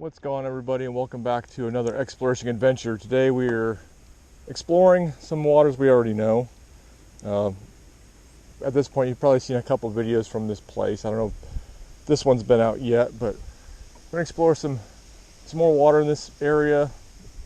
What's going on, everybody, and welcome back to another exploration adventure. Today we're exploring some waters we already know. At this point you've probably seen a couple of videos from this place. I don't know if this one's been out yet, but we're going to explore some more water in this area.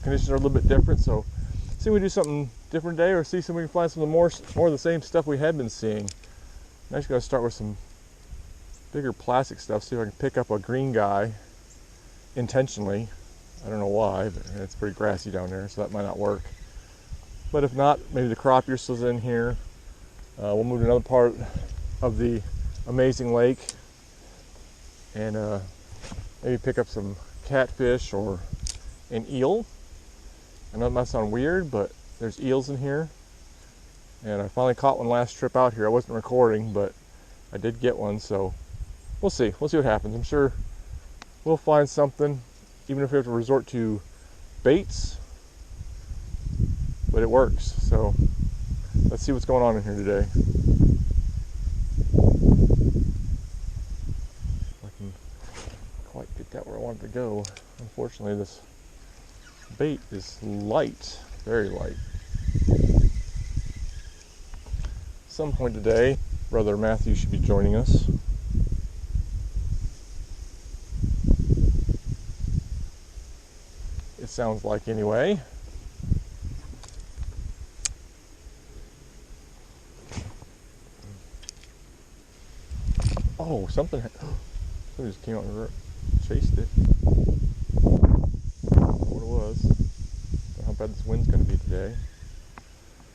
Conditions are a little bit different, so see if we do something different today, or see if we can find some more of the same stuff we had been seeing. I'm actually going to start with some bigger plastic stuff, see if I can pick up a green guy intentionally. I don't know why, but it's pretty grassy down there, so that might not work. But if not, maybe the crappie still's in here. We'll move to another part of the amazing lake and maybe pick up some catfish or an eel. I know it might sound weird, but there's eels in here. And I finally caught one last trip out here. I wasn't recording, but I did get one, so we'll see. We'll see what happens. I'm sure we'll find something, even if we have to resort to baits, but it works. So let's see what's going on in here today. I can quite get that where I want it to go. Unfortunately, this bait is light, very light. At some point today, Brother Matthew should be joining us. It sounds like, anyway. Oh, something just came out and chased it. I don't know what it was. I don't know how bad this wind's going to be today.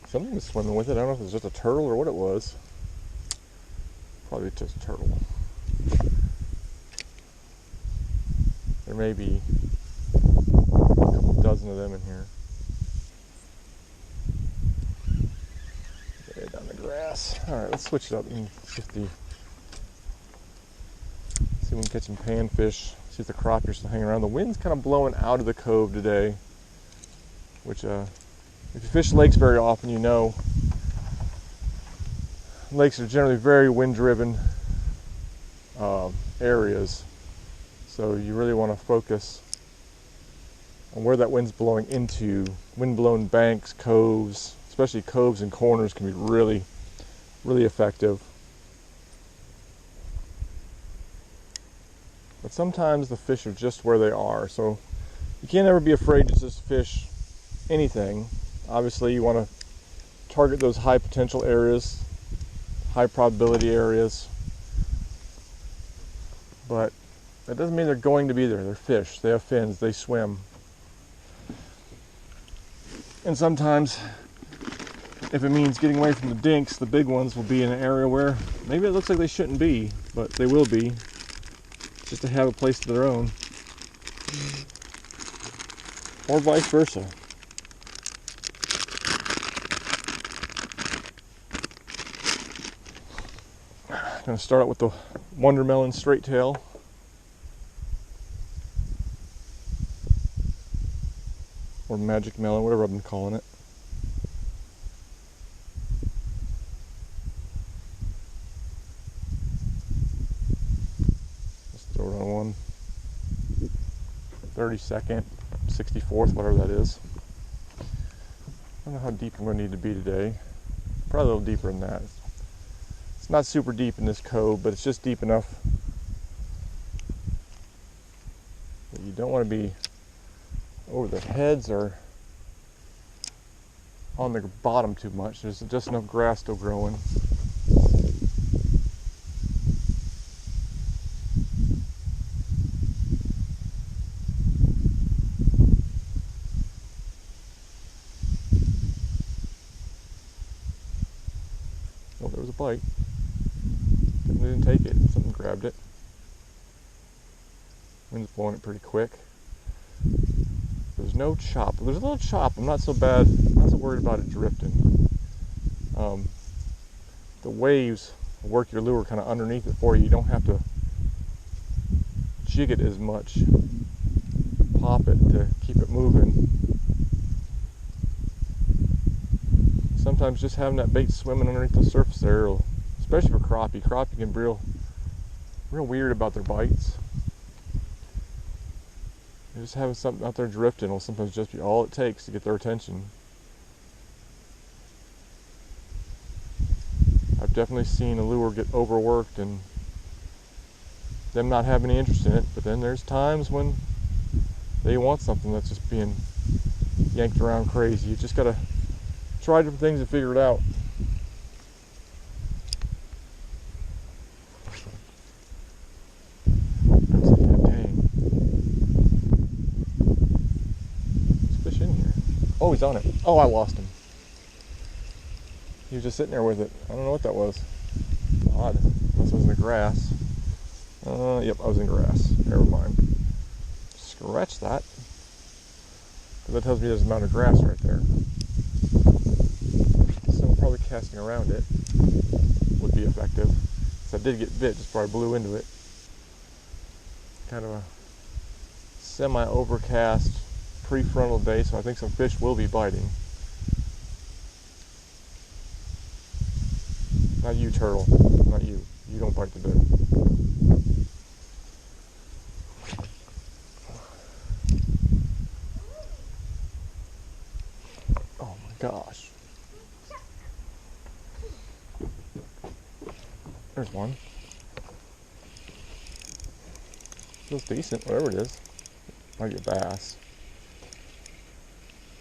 Something was swimming with it. I don't know if it was just a turtle or what it was. Probably just a turtle. There may be a couple dozen of them in here. Way down the grass. Alright, let's switch it up and see if we can catch some panfish. See if the crappie are still hanging around. The wind's kind of blowing out of the cove today, which if you fish lakes very often, you know lakes are generally very wind-driven areas. So you really want to focus on where that wind's blowing into. Wind-blown banks, coves, especially coves and corners, can be really, really effective. But sometimes the fish are just where they are, so you can't ever be afraid to just fish anything. Obviously, you want to target those high potential areas, high probability areas, but that doesn't mean they're going to be there. They're fish, they have fins, they swim. And sometimes, if it means getting away from the dinks, the big ones will be in an area where maybe it looks like they shouldn't be, but they will be, just to have a place of their own. Or vice versa. I'm going to start out with the Wondermelon straight tail. Or magic melon, whatever I've been calling it. Let's throw it on one 32nd, 64th, whatever that is. I don't know how deep I'm going to need to be today. Probably a little deeper than that. It's not super deep in this cove, but it's just deep enough that you don't want to be over their heads or on the bottom too much. There's just enough grass still growing. Oh, there was a bite. Definitely didn't take it. Something grabbed it. Wind's blowing it pretty quick. There's no chop. There's a little chop. I'm not so worried about it drifting. The waves work your lure kind of underneath it for you. You don't have to jig it as much. Pop it to keep it moving. Sometimes just having that bait swimming underneath the surface there, especially for crappie. Crappie can be real weird about their bites. Just having something out there drifting will sometimes just be all it takes to get their attention. I've definitely seen a lure get overworked and them not have any interest in it, but then there's times when they want something that's just being yanked around crazy. You just gotta try different things and figure it out. Dang. There's fish in here. Oh, he's on it. Oh, I lost him. He was just sitting there with it. I don't know what that was. Odd. Unless it was in the grass. Yep, I was in grass. Never mind. Scratch that. Because that tells me there's an amount of grass right there. So probably casting around it would be effective. So I did get bit, just probably blew into it. Kind of a semi-overcast prefrontal day, so I think some fish will be biting. Not you, turtle. Not you. You don't bite the bit. Oh my gosh. There's one. Feels decent, whatever it is. Might be a bass.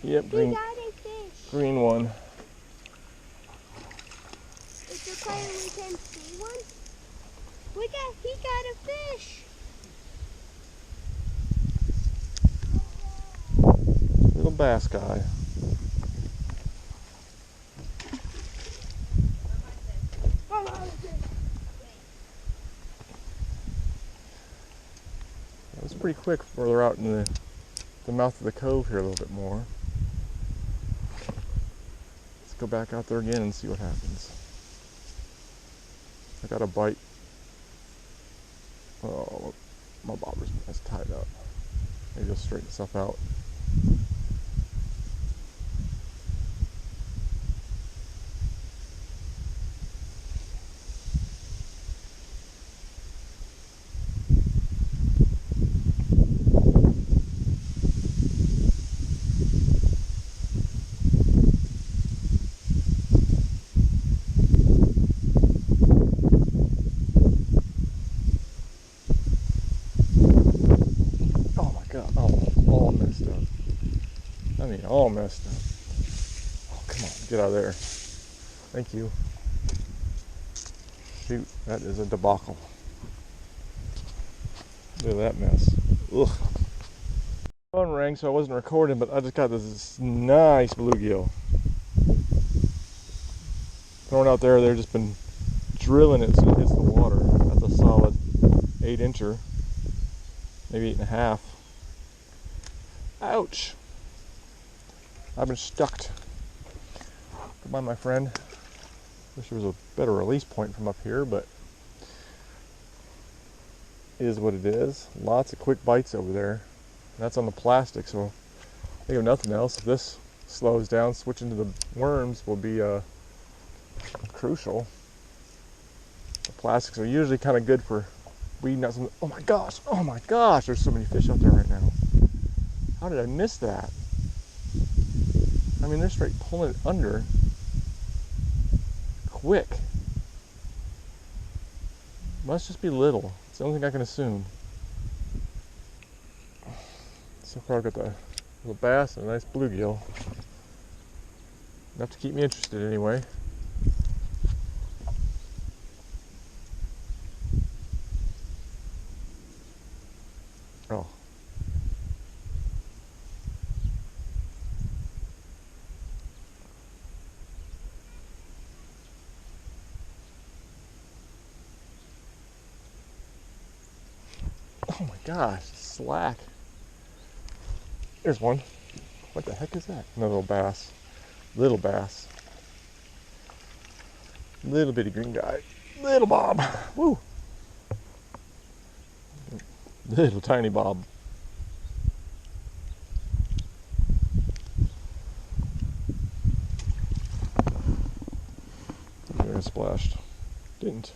Yep, green. We got a fish. Green one. Is it okay we can see one? He got a fish. Little bass guy. It was pretty quick further out in the mouth of the cove here a little bit more. Let's go back out there again and see what happens. I got a bite. Oh, my bobber's tied up. Maybe it'll straighten itself out. All messed up. I mean, all messed up. Oh, come on, get out of there. Thank you. Shoot, that is a debacle. Look at that mess. Ugh. Phone rang, so I wasn't recording, but I just got this nice bluegill. Thrown out there, they've just been drilling it as soon as it hits the water. That's a solid 8-incher, maybe 8.5. Ouch! I've been stuck. Goodbye, my friend. Wish there was a better release point from up here, but it is what it is. Lots of quick bites over there. And that's on the plastic, so I think of nothing else. If this slows down, switching to the worms will be crucial. The plastics are usually kind of good for weeding out some. Oh my gosh, there's so many fish out there right now. How did I miss that? I mean, they're straight pulling it under. Quick. Must just be little. It's the only thing I can assume. So far I've got the little bass and a nice bluegill. Enough to keep me interested anyway. Oh. Oh my gosh, slack. There's one. What the heck is that? Another little bass. Little bass. Little bitty green guy. Little bob. Woo. Little tiny bob. There it splashed. Didn't.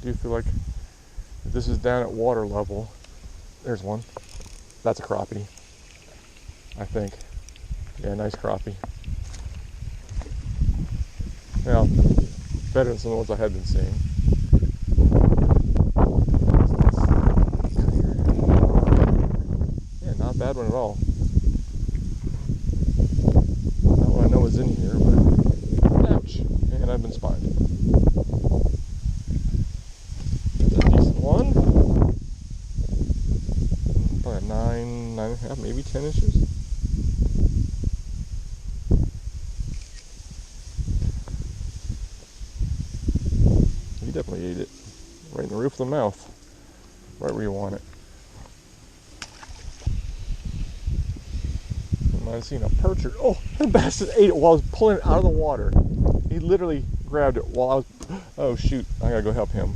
do feel like if this is down at water level. There's one. That's a crappie, I think. Yeah, nice crappie. Now, better than some of the ones I had been seeing. Yeah, not a bad one at all. Not what I know is in here, but ouch. And I've been spotted. That's a decent one. Probably 9.5, maybe 10 inches. He definitely ate it. Right in the roof of the mouth. Right where you want it. You might have seen a perch or, oh, the bass just ate it while I was pulling it out of the water. He literally grabbed it while I was, oh shoot, I gotta go help him.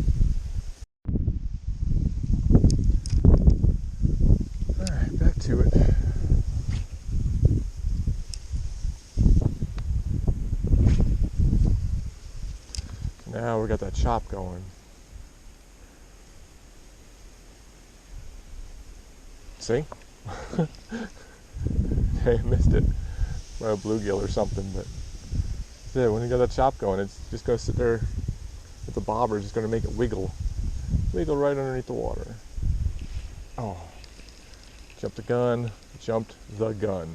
Alright, back to it. Now we got that chop going. See? Hey, missed it. By a bluegill or something, but yeah, when you got that chop going, it's just gonna sit there with the bobber, just gonna make it wiggle. Wiggle right underneath the water. Oh. Jumped the gun. Jumped the gun.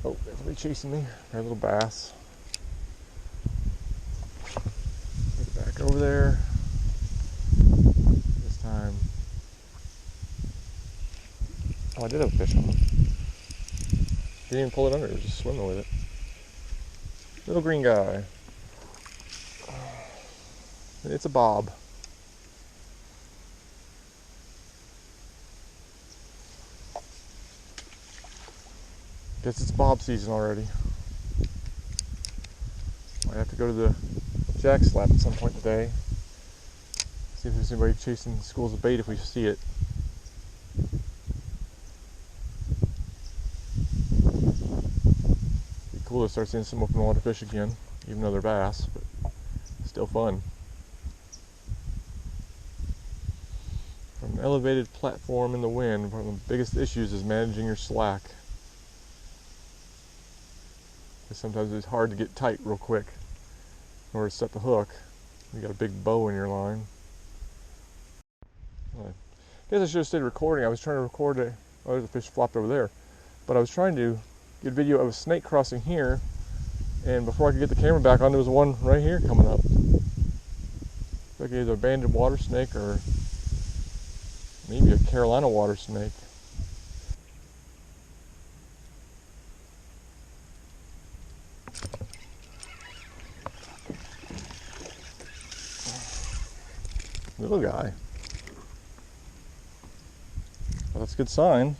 Oh, there's somebody chasing me. Got a little bass. Get back over there. This time. Oh, I did have a fish on him. Didn't even pull it under, it was just swimming with it. Little green guy. It's a bob. Guess it's bob season already. Might have to go to the jack slap at some point today. See if there's anybody chasing schools of bait if we see it. Be cool to start seeing some open water fish again, even though they're bass, but still fun. From an elevated platform in the wind, one of the biggest issues is managing your slack. Because sometimes it's hard to get tight real quick in order to set the hook. You got a big bow in your line. I guess I should have stayed recording. I was trying to record it. Oh, there's a fish flopped over there. But I was trying to get video of a snake crossing here, and before I could get the camera back on, there was one right here coming up. Like either a banded water snake or maybe a Carolina water snake. Little guy. Well, that's a good sign.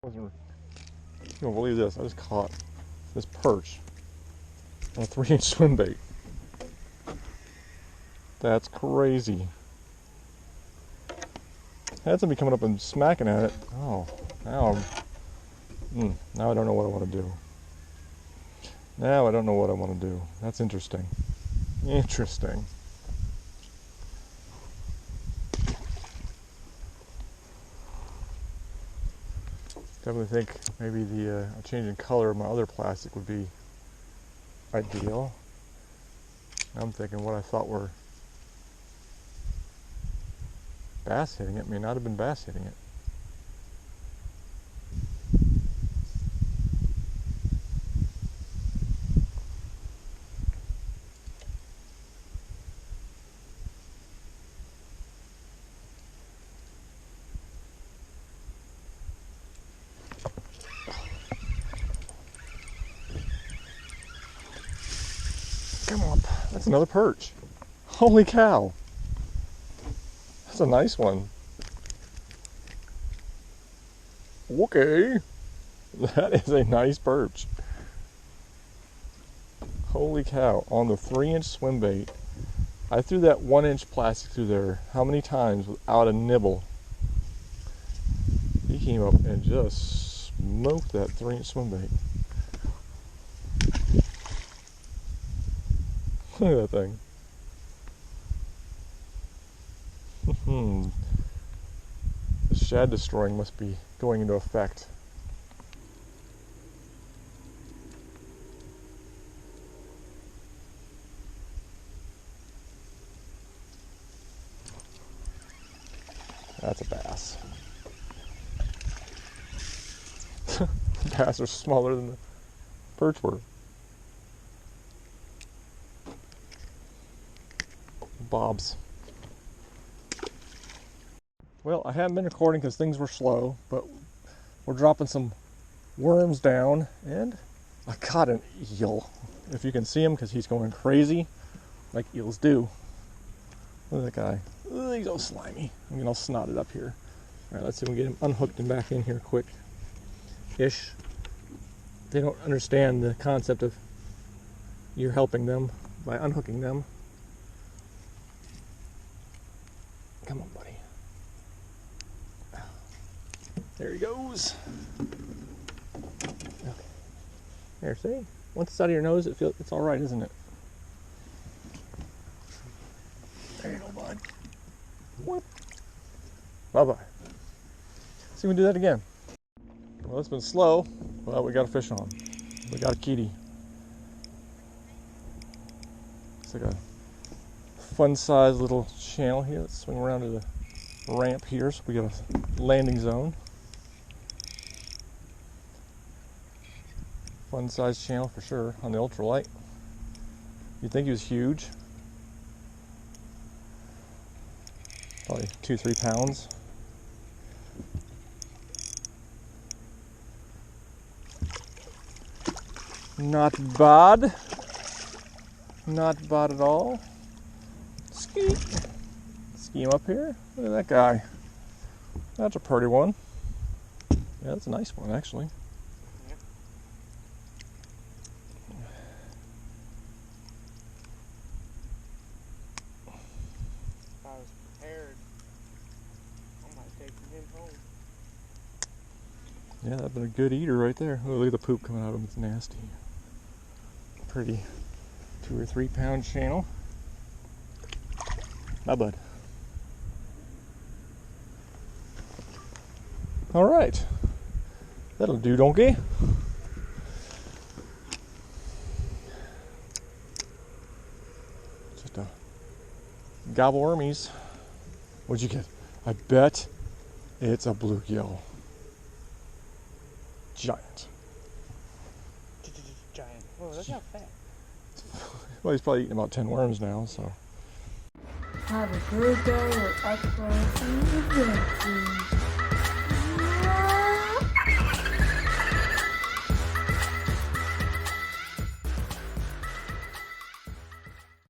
You don't believe this, I just caught this perch on a 3-inch swim bait. That's crazy. I had somebody coming up and smacking at it. Oh, now now I don't know what I want to do. Now I don't know what I want to do. That's interesting. Interesting. Definitely think maybe the a change in color of my other plastic would be ideal. Now I'm thinking what I thought were bass hitting it may not have been bass hitting it. Come on, that's another perch. Holy cow. That's a nice one. Okay. That is a nice perch. Holy cow. On the 3-inch swim bait. I threw that 1-inch plastic through there how many times without a nibble? He came up and just smoked that 3-inch swim bait. Look at that thing. The shad destroying must be going into effect. That's a bass. Bass are smaller than the perch were. Bobs. Well, I haven't been recording because things were slow, but we're dropping some worms down, and I caught an eel. If you can see him, because he's going crazy, like eels do. Look at that guy. Ugh, he's all slimy. I'm getting all snotted up here. All right, let's see if we can get him unhooked and back in here quick-ish. They don't understand the concept of you're helping them by unhooking them. Come on, buddy. There he goes. Okay. There, see? Once it's out of your nose, it's all right, isn't it? There you go, bud. Whoop. Bye-bye. See, we do that again. Well, it's been slow, but we got a fish on. We got a kitty. It's like a fun-sized little channel here. Let's swing around to the ramp here, so we got a landing zone. Fun-sized channel for sure on the ultralight. You'd think he was huge. Probably 2-3 pounds. Not bad. Not bad at all. Ski. Ski him up here. Look at that guy. That's a pretty one. Yeah, that's a nice one actually. If I was prepared, I might take him home. Yeah, that'd been a good eater right there. Oh, look at the poop coming out of him. It's nasty. Pretty 2 or 3 pound channel. Bye, bud. All right. That'll do, donkey. Just a gobble wormies. What'd you get? I bet it's a bluegill. Giant. Giant. Whoa, look how fat. Well, he's probably eating about 10 worms now, so. Have a good day or exploration adventures.